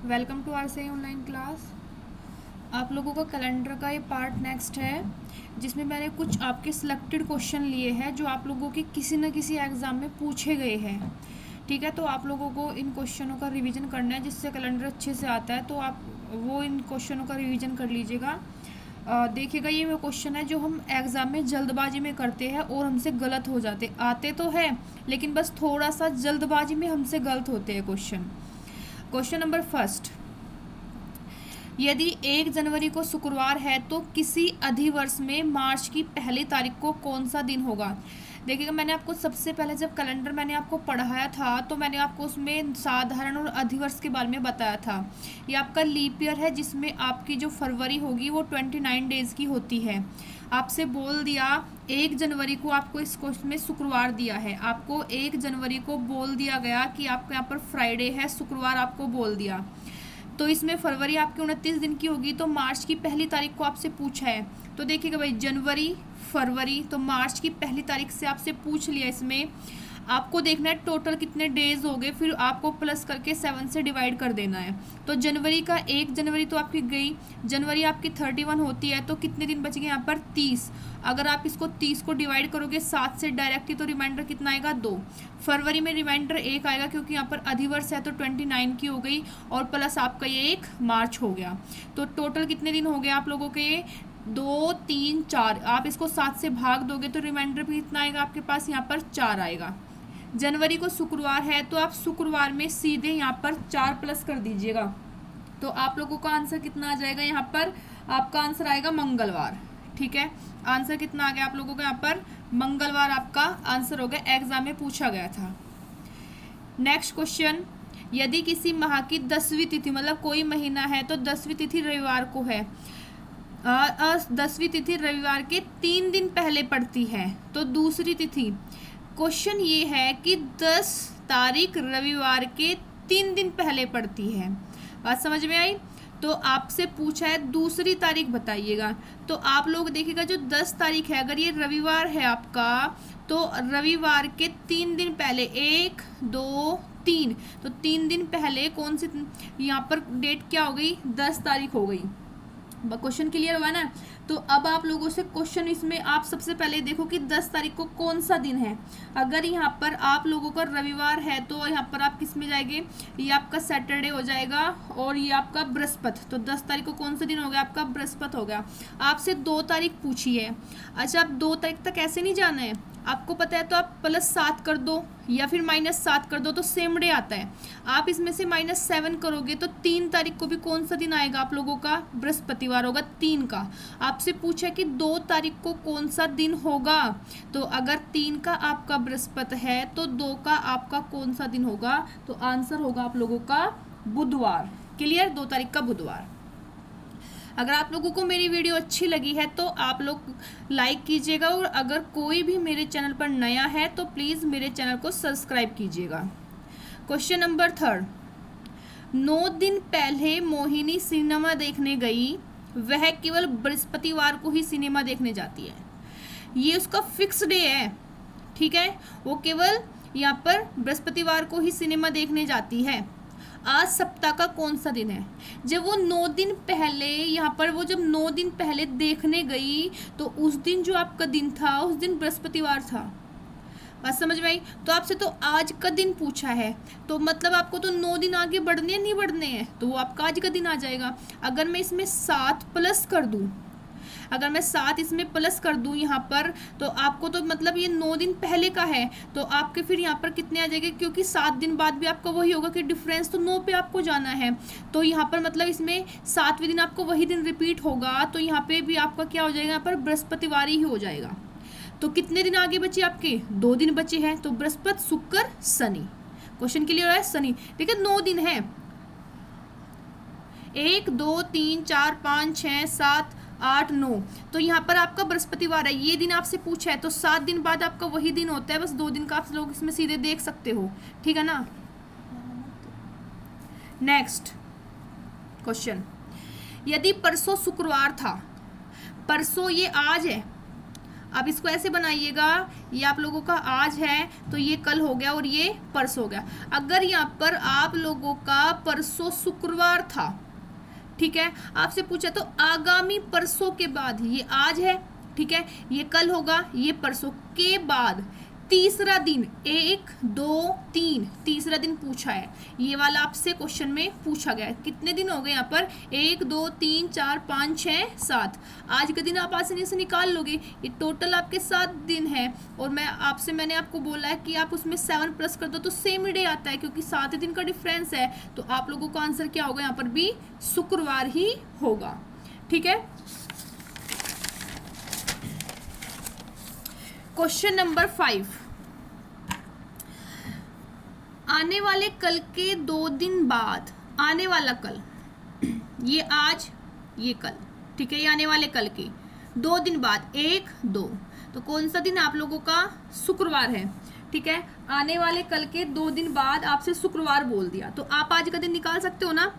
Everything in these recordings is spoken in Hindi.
वेलकम टू आर से ऑनलाइन क्लास। आप लोगों का कैलेंडर का ये पार्ट नेक्स्ट है, जिसमें मैंने कुछ आपके सिलेक्टेड क्वेश्चन लिए हैं जो आप लोगों के किसी न किसी एग्ज़ाम में पूछे गए हैं। ठीक है, तो आप लोगों को इन क्वेश्चनों का रिवीजन करना है, जिससे कैलेंडर अच्छे से आता है। तो आप वो इन क्वेश्चनों का रिवीजन कर लीजिएगा। देखिएगा, ये वो क्वेश्चन है जो हम एग्ज़ाम में जल्दबाजी में करते हैं और हमसे गलत हो जाते, आते तो है लेकिन बस थोड़ा सा जल्दबाजी में हमसे गलत होते हैं क्वेश्चन। क्वेश्चन नंबर फर्स्ट, यदि 1 जनवरी को शुक्रवार है तो किसी अधिवर्ष में मार्च की पहली तारीख को कौन सा दिन होगा। देखिएगा, मैंने आपको सबसे पहले जब कैलेंडर मैंने आपको पढ़ाया था तो मैंने आपको उसमें साधारण और अधिवर्ष के बारे में बताया था। ये आपका लीप ईयर है, जिसमें आपकी जो फरवरी होगी वो 29 डेज़ की होती है। आपसे बोल दिया 1 जनवरी को, आपको इस क्वेश्चन में शुक्रवार दिया है, आपको 1 जनवरी को बोल दिया गया कि आपको यहाँ पर फ्राइडे है, शुक्रवार आपको बोल दिया, तो इसमें फरवरी आपकी 29 दिन की होगी। तो मार्च की पहली तारीख को आपसे पूछा है, तो देखिएगा भाई, जनवरी फरवरी, तो मार्च की पहली तारीख से आपसे पूछ लिया। इसमें आपको देखना है टोटल कितने डेज हो गए, फिर आपको प्लस करके 7 से डिवाइड कर देना है। तो जनवरी का 1 जनवरी तो आपकी गई, जनवरी आपकी 31 होती है, तो कितने दिन बच गए यहाँ पर 30। अगर आप इसको 30 को डिवाइड करोगे 7 से डायरेक्टली, तो रिमाइंडर कितना आएगा 2। फरवरी में रिमाइंडर 1 आएगा, क्योंकि यहाँ पर अधिवर्ष है तो 29 की हो गई, और प्लस आपका ये 1 मार्च हो गया। तो टोटल कितने दिन हो गए आप लोगों के, 2 3 4। आप इसको 7 से भाग दोगे तो रिमाइंडर भी कितना आएगा आपके पास, यहाँ पर 4 आएगा। जनवरी को शुक्रवार है तो आप शुक्रवार में सीधे यहाँ पर 4 प्लस कर दीजिएगा, तो आप लोगों का आंसर कितना आ जाएगा, यहाँ पर आपका आंसर आएगा मंगलवार। ठीक है, आंसर कितना आ गया आप लोगों का, यहाँ पर मंगलवार आपका आंसर हो गया, एग्जाम में पूछा गया था। नेक्स्ट क्वेश्चन, यदि किसी माह की 10वीं तिथि, मतलब कोई महीना है तो 10वीं तिथि रविवार को है, 10वीं तिथि रविवार के 3 दिन पहले पड़ती है, तो दूसरी तिथि, क्वेश्चन ये है कि 10 तारीख रविवार के 3 दिन पहले पड़ती है। बात समझ में आई। तो आपसे पूछा है दूसरी तारीख बताइएगा, तो आप लोग देखिएगा जो 10 तारीख है, अगर ये रविवार है आपका, तो रविवार के 3 दिन पहले, 1 2 3, तो 3 दिन पहले कौन सी, यहाँ पर डेट क्या हो गई, 10 तारीख हो गई। क्वेश्चन क्लियर हुआ ना। तो अब आप लोगों से क्वेश्चन, इसमें आप सबसे पहले देखो कि 10 तारीख को कौन सा दिन है। अगर यहाँ पर आप लोगों का रविवार है तो यहाँ पर आप किस में जाएंगे, ये आपका सैटरडे हो जाएगा और ये आपका बृहस्पति, तो 10 तारीख को कौन सा दिन हो गया आपका, बृहस्पति हो गया। आपसे 2 तारीख पूछी है, अच्छा आप 2 तारीख तक ऐसे नहीं जाना है, आपको पता है तो आप +7 कर दो या फिर -7 कर दो, तो सेम डे आता है। आप इसमें से -7 करोगे तो 3 तारीख को भी कौन सा दिन आएगा आप लोगों का, बृहस्पतिवार होगा 3 का। आपसे पूछा कि 2 तारीख को कौन सा दिन होगा, तो अगर 3 का आपका बृहस्पति है तो 2 का आपका कौन सा दिन होगा, तो आंसर होगा आप लोगों का बुधवार। क्लियर, 2 तारीख का बुधवार। अगर आप लोगों को मेरी वीडियो अच्छी लगी है तो आप लोग लाइक कीजिएगा, और अगर कोई भी मेरे चैनल पर नया है तो प्लीज़ मेरे चैनल को सब्सक्राइब कीजिएगा। क्वेश्चन नंबर 3, 9 दिन पहले मोहिनी सिनेमा देखने गई, वह केवल बृहस्पतिवार को ही सिनेमा देखने जाती है, ये उसका फिक्स डे है। ठीक है, वो केवल यहाँ पर बृहस्पतिवार को ही सिनेमा देखने जाती है। आज सप्ताह का कौन सा दिन है, जब वो 9 दिन पहले, यहाँ पर वो जब 9 दिन पहले देखने गई तो उस दिन जो आपका दिन था, उस दिन बृहस्पतिवार था। बात समझ में आई। तो आपसे तो आज का दिन पूछा है, तो मतलब आपको तो 9 दिन आगे बढ़ने हैं, नहीं बढ़ने हैं, तो वो आपका आज का दिन आ जाएगा। अगर मैं इसमें 7 प्लस कर दूँ, अगर मैं 7 इसमें प्लस कर दूं यहाँ पर, तो आपको तो मतलब ये 9 दिन पहले का है, तो आपके फिर यहाँ पर कितने आ जाएंगे, क्योंकि 7 दिन बाद भी आपका वही होगा कि डिफरेंस तो 9 पे आपको जाना है, तो यहाँ पर मतलब इसमें 7वें दिन आपको वही दिन रिपीट होगा, तो यहाँ पे भी आपका क्या हो जाएगा, यहाँ पर बृहस्पतिवार ही हो जाएगा। तो कितने दिन आगे बचे आपके, 2 दिन बचे हैं, तो बृहस्पति शुक्र शनि। क्वेश्चन क्लियर है, शनि। देखिए 9 दिन है, 1 2 3 4 5 6 7 8 9, तो यहाँ पर आपका बृहस्पतिवार है, ये दिन आपसे पूछा है, तो 7 दिन बाद आपका वही दिन होता है, बस 2 दिन का आप लोग इसमें सीधे देख सकते हो। ठीक है ना। नेक्स्ट क्वेश्चन, यदि परसों शुक्रवार था, परसों ये आज है, आप इसको ऐसे बनाइएगा, ये आप लोगों का आज है तो ये कल हो गया और ये परसों हो गया। अगर यहाँ पर आप लोगों का परसों शुक्रवार था, ठीक है, आपसे पूछा तो आगामी परसों के बाद, ये आज है, ठीक है, ये कल होगा, ये परसों के बाद तीसरा दिन, 1 2 3 तीसरा दिन पूछा है। ये वाला आपसे क्वेश्चन में पूछा गया है। कितने दिन हो गए यहाँ पर? 1 2 3 4 5 6 7। आज के दिन आप आसानी से निकाल लोगे। ये टोटल आपके 7 दिन है और मैंने आपको बोला है कि आप उसमें 7 प्लस कर दो तो सेम ही डे आता है, क्योंकि 7 दिन का डिफरेंस है। तो आप लोगों का आंसर क्या होगा? यहाँ पर भी शुक्रवार ही होगा। ठीक है। क्वेश्चन नंबर 5, आने वाले कल के 2 दिन बाद, आने वाला कल, ये आज ये कल, ठीक है, ये आने वाले कल के 2 दिन बाद 1 2, तो कौन सा दिन आप लोगों का? शुक्रवार है। ठीक है, आने वाले कल के 2 दिन बाद आपसे शुक्रवार बोल दिया तो आप आज का दिन निकाल सकते हो ना।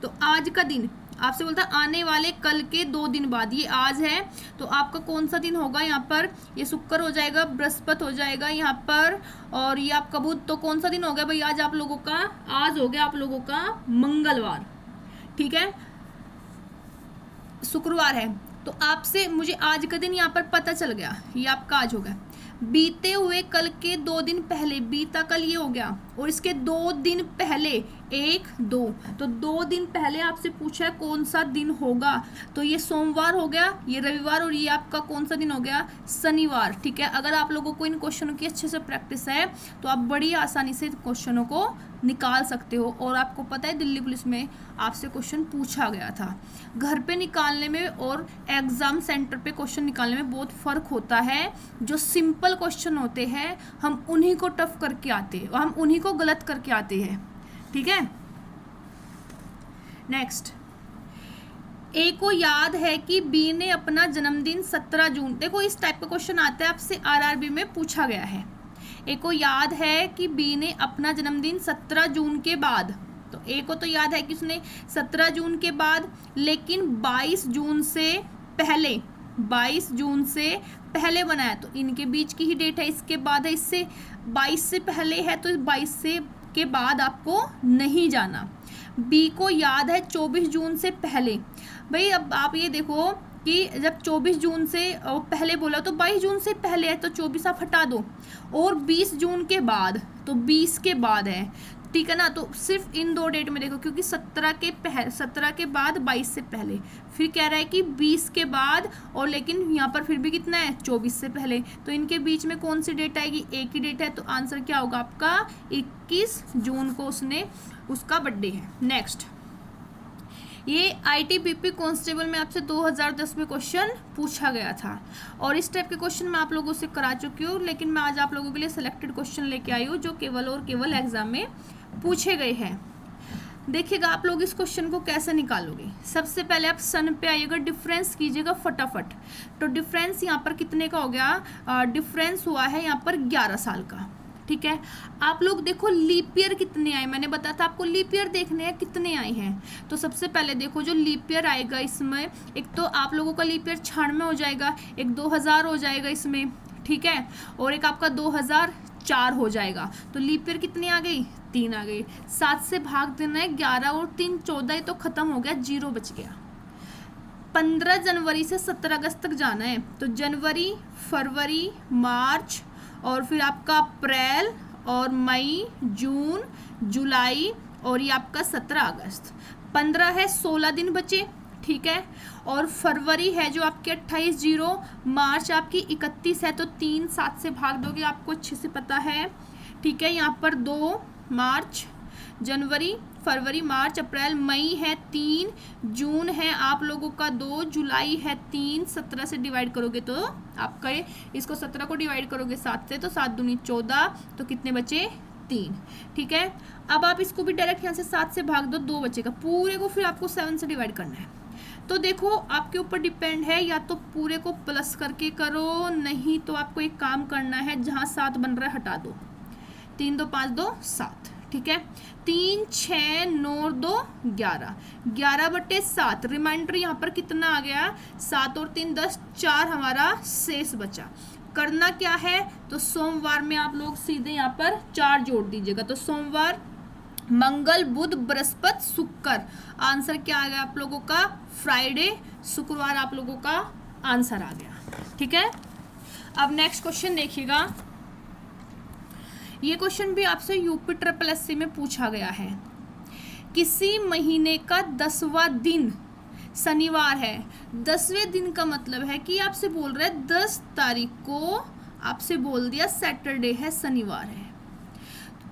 तो आज का दिन आपसे बोलता है आने वाले कल के 2 दिन बाद, ये आज है तो आपका कौन सा दिन होगा? यहाँ पर ये शुक्र हो जाएगा, बृहस्पति हो जाएगा यहाँ पर, और ये आपका बुध। तो कौन सा दिन हो गया भाई आज आप लोगों का? आज हो गया आप लोगों का मंगलवार। ठीक है, शुक्रवार है तो आपसे मुझे आज का दिन यहाँ पर पता चल गया, ये आपका आज हो गया। बीते हुए कल के 2 दिन पहले, बीता कल ये हो गया, और इसके 2 दिन पहले 1 2, तो 2 दिन पहले आपसे पूछा है कौन सा दिन होगा, तो ये सोमवार हो गया, ये रविवार, और ये आपका कौन सा दिन हो गया? शनिवार। ठीक है, अगर आप लोगों को इन क्वेश्चनों की अच्छे से प्रैक्टिस है तो आप बड़ी आसानी से क्वेश्चनों को निकाल सकते हो। और आपको पता है दिल्ली पुलिस में आपसे क्वेश्चन पूछा गया था। घर पे निकालने में और एग्जाम सेंटर पे क्वेश्चन निकालने में बहुत फ़र्क होता है। जो सिंपल क्वेश्चन होते हैं हम उन्हीं को टफ करके आते हैं, हम उन्हीं को गलत करके आते हैं। ठीक है, नेक्स्ट, ए को याद है कि बी ने अपना जन्मदिन 17 जून, देखो इस टाइप का क्वेश्चन आता है आपसे आरआरबी में पूछा गया है। ए को याद है कि बी ने अपना जन्मदिन 17 जून के बाद, तो ए को तो याद है कि उसने 17 जून के बाद, लेकिन 22 जून से पहले, 22 जून से पहले बनाया, तो इनके बीच की ही डेट है, इसके बाद है, इससे 22 से पहले है तो 22 से के बाद आपको नहीं जाना। बी को याद है 24 जून से पहले, भाई अब आप ये देखो कि जब 24 जून से पहले बोला तो 22 जून से पहले है तो 24 आप हटा दो, और 20 जून के बाद तो 20 के बाद है। ठीक है ना, तो सिर्फ इन 2 डेट में देखो, क्योंकि 17 के बाद 22 से पहले, फिर कह रहा है कि 20 के बाद, और लेकिन यहाँ पर फिर भी कितना है? 24 से पहले, तो इनके बीच में कौन सी डेट आएगी? एक ही डेट है, तो आंसर क्या होगा आपका? 21 जून को उसका बर्थडे है। नेक्स्ट, ये आईटीबीपी कांस्टेबल में आपसे 2010 में क्वेश्चन पूछा गया था, और इस टाइप के क्वेश्चन मैं आप लोगों से करा चुकी हूँ, लेकिन मैं आज आप लोगों के लिए सिलेक्टेड क्वेश्चन लेके आई हूँ जो केवल और केवल एग्जाम में पूछे गए हैं। देखिएगा आप लोग इस क्वेश्चन को कैसे निकालोगे। सबसे पहले आप सन पे आइएगा, डिफरेंस कीजिएगा फटाफट। तो डिफरेंस यहाँ पर कितने का हो गया? डिफरेंस हुआ है यहाँ पर 11 साल का। ठीक है, आप लोग देखो लीप ईयर कितने आए, मैंने बताया था आपको लीप ईयर देखने हैं कितने आए हैं। तो सबसे पहले देखो जो लीप ईयर आएगा इसमें, एक तो आप लोगों का लीप ईयर 96 हो जाएगा, एक 2000 हो जाएगा इसमें, ठीक है, और एक आपका 2004 हो जाएगा। तो लीप ईयर कितनी आ गई? 3 आ गई। 7 से भाग देना है, 11 और 3 14, तो खत्म हो गया, 0 बच गया। 15 जनवरी से 17 अगस्त तक जाना है, तो जनवरी, फरवरी, मार्च, और फिर आपका अप्रैल और मई, जून, जुलाई, और ये आपका 17 अगस्त। 15 है, 16 दिन बचे। ठीक है, और फरवरी है जो आपके 28 0, मार्च आपकी 31 है, तो 3 7 से भाग दोगे, आपको अच्छे से पता है। ठीक है, यहाँ पर 2 मार्च, जनवरी, फरवरी, मार्च, अप्रैल, मई है 3, जून है आप लोगों का 2, जुलाई है 3, 17 से डिवाइड करोगे तो आपका इसको 17 को डिवाइड करोगे 7 से, तो 7 दूनी 14, तो कितने बचे? 3। ठीक है, अब आप इसको भी डायरेक्ट यहाँ से 7 से भाग दो, 2 बचेगा, पूरे को फिर आपको 7 से डिवाइड करना है। तो देखो आपके ऊपर डिपेंड है, या तो पूरे को प्लस करके करो, नहीं तो आपको एक काम करना है, जहाँ 7 बन रहा है हटा दो, 3 2 5 2 7। ठीक है। 3 6 9 2 11, 11/7। रिमाइंडर यहाँ पर कितना आ गया, 7 और 3 10, 4 हमारा शेष बचा। करना क्या है, तो सोमवार में आप लोग सीधे यहाँ पर 4 जोड़ दीजिएगा। तो सोमवार, मंगल, बुध, बृहस्पति, शुक्र, आंसर क्या आ गया आप लोगों का, फ्राइडे। शुक्रवार आप लोगों का आंसर आ गया। ठीक है। अब नेक्स्ट क्वेश्चन देखिएगा। ये क्वेश्चन भी आपसे यूपी SSS में पूछा गया है। किसी महीने का 10वां दिन शनिवार है। 10वें दिन का मतलब है कि आपसे बोल रहे हैं 10 तारीख को आपसे बोल दिया सैटरडे है, शनिवार है।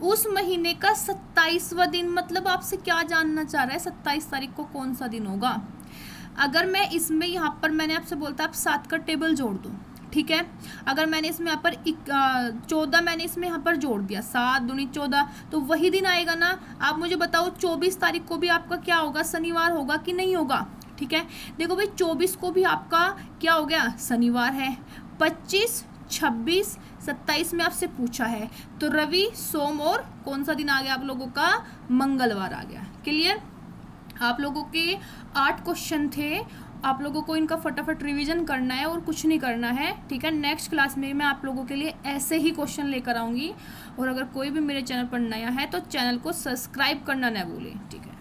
उस महीने का 27वां दिन, मतलब आपसे क्या जानना चाह रहा है, 27 तारीख को कौन सा दिन होगा। अगर मैं इसमें यहाँ पर मैंने आपसे बोलता आप 7 का टेबल जोड़ दो, ठीक है। अगर मैंने इसमें यहाँ पर 14 मैंने इसमें यहाँ पर जोड़ दिया, 7 दूनी 14, तो वही दिन आएगा ना। आप मुझे बताओ 24 तारीख को भी आपका क्या होगा, शनिवार होगा कि नहीं होगा। ठीक है। देखो भाई 24 को भी आपका क्या हो गया, शनिवार है। 25 26 27 में आपसे पूछा है, तो रवि, सोम और कौन सा दिन आ गया आप लोगों का, मंगलवार आ गया। क्लियर। आप लोगों के 8 क्वेश्चन थे, आप लोगों को इनका फटाफट रिवीजन करना है और कुछ नहीं करना है। ठीक है। नेक्स्ट क्लास में मैं आप लोगों के लिए ऐसे ही क्वेश्चन लेकर आऊँगी। और अगर कोई भी मेरे चैनल पर नया है तो चैनल को सब्सक्राइब करना ना भूलें। ठीक है।